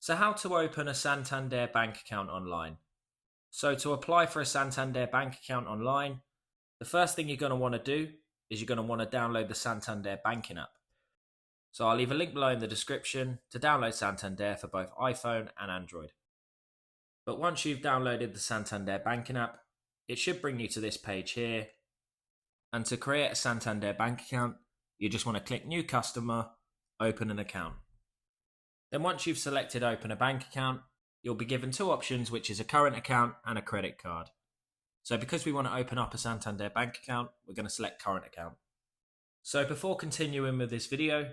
So how to open a Santander bank account online? So to apply for a Santander bank account online, the first thing you're going to want to do is you're going to want to download the Santander banking app. So I'll leave a link below in the description to download Santander for both iPhone and Android. But once you've downloaded the Santander banking app, it should bring you to this page here. And to create a Santander bank account, you just want to click New Customer, Open an Account. Then once you've selected Open a Bank Account, you'll be given two options, which is a current account and a credit card. So because we want to open up a Santander bank account, we're going to select current account. So before continuing with this video,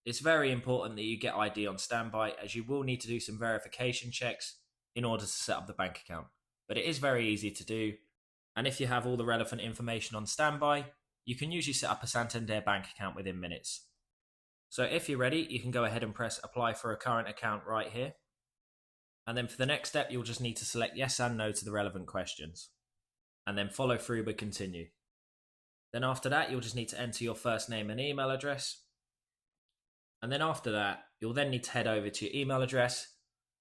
it's very important that you get ID on standby, as you will need to do some verification checks in order to set up the bank account. But it is very easy to do, and if you have all the relevant information on standby, you can usually set up a Santander bank account within minutes. So if you're ready, you can go ahead and press apply for a current account right here. And then for the next step, you'll just need to select yes and no to the relevant questions. And then follow through with continue. Then after that, you'll just need to enter your first name and email address. And then after that, you'll then need to head over to your email address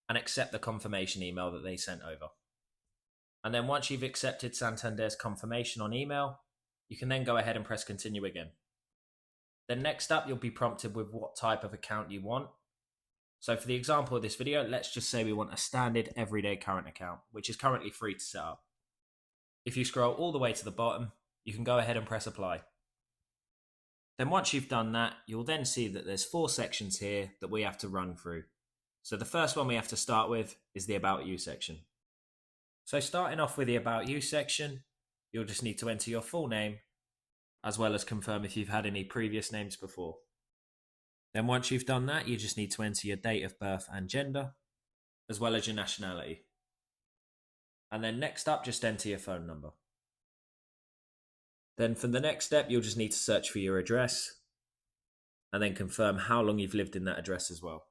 and accept the confirmation email that they sent over. And then once you've accepted Santander's confirmation on email, you can then go ahead and press continue again. Then next up, you'll be prompted with what type of account you want. So for the example of this video, let's just say we want a standard everyday current account, which is currently free to set up. If you scroll all the way to the bottom, you can go ahead and press apply. Then once you've done that, you'll then see that there's 4 sections here that we have to run through. So the first one we have to start with is the About You section. So starting off with the About You section, you'll just need to enter your full name, as well as confirm if you've had any previous names before. Then once you've done that, you just need to enter your date of birth and gender, as well as your nationality. And then next up, just enter your phone number. Then for the next step, you'll just need to search for your address, and then confirm how long you've lived in that address as well.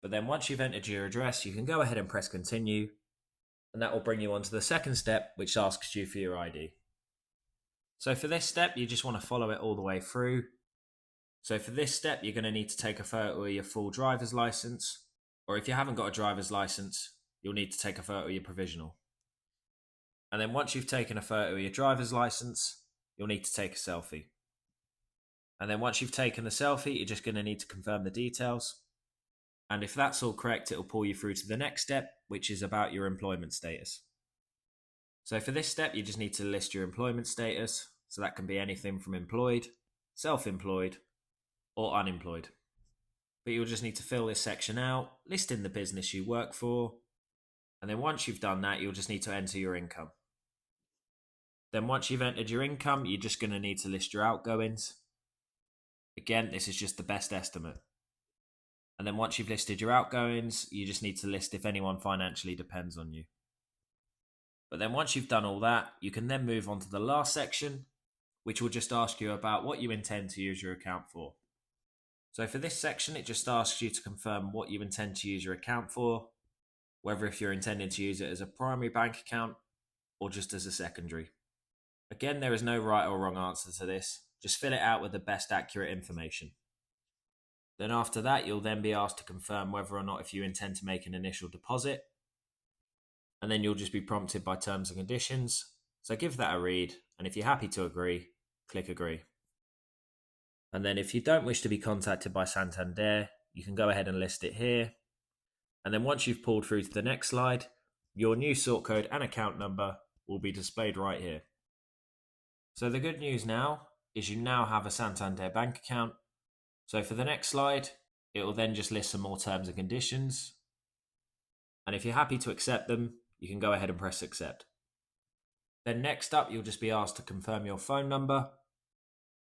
But then once you've entered your address, you can go ahead and press continue, and that will bring you on to the second step, which asks you for your ID. So for this step, you just want to follow it all the way through. So for this step, you're going to need to take a photo of your full driver's license, or if you haven't got a driver's license, you'll need to take a photo of your provisional. And then once you've taken a photo of your driver's license, you'll need to take a selfie. And then once you've taken the selfie, you're just going to need to confirm the details. And if that's all correct, it'll pull you through to the next step, which is about your employment status. So for this step, you just need to list your employment status. So that can be anything from employed, self-employed, or unemployed. But you'll just need to fill this section out, listing the business you work for. And then once you've done that, you'll just need to enter your income. Then once you've entered your income, you're just going to need to list your outgoings. Again, this is just the best estimate. And then once you've listed your outgoings, you just need to list if anyone financially depends on you. But then once you've done all that, you can then move on to the last section, which will just ask you about what you intend to use your account for. So for this section, it just asks you to confirm what you intend to use your account for, whether if you're intending to use it as a primary bank account or just as a secondary. Again, there is no right or wrong answer to this. Just fill it out with the best accurate information. Then after that, you'll then be asked to confirm whether or not if you intend to make an initial deposit. And then you'll just be prompted by terms and conditions. So give that a read, and if you're happy to agree, click agree. And then if you don't wish to be contacted by Santander, you can go ahead and list it here. And then once you've pulled through to the next slide, your new sort code and account number will be displayed right here. So the good news now is you now have a Santander bank account. So for the next slide, it will then just list some more terms and conditions. And if you're happy to accept them, you can go ahead and press accept. Then next up, you'll just be asked to confirm your phone number,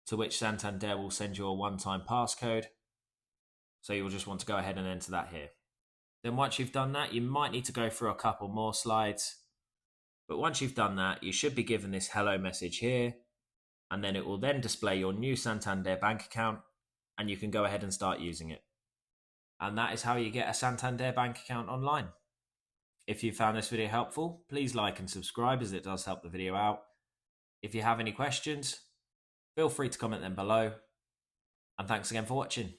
to which Santander will send you a one-time passcode. So you'll just want to go ahead and enter that here. Then once you've done that, you might need to go through a couple more slides. But once you've done that, you should be given this hello message here. And then it will then display your new Santander bank account, and you can go ahead and start using it. And that is how you get a Santander bank account online. If you found this video helpful, please like and subscribe, as it does help the video out. If you have any questions, feel free to comment them below. And thanks again for watching.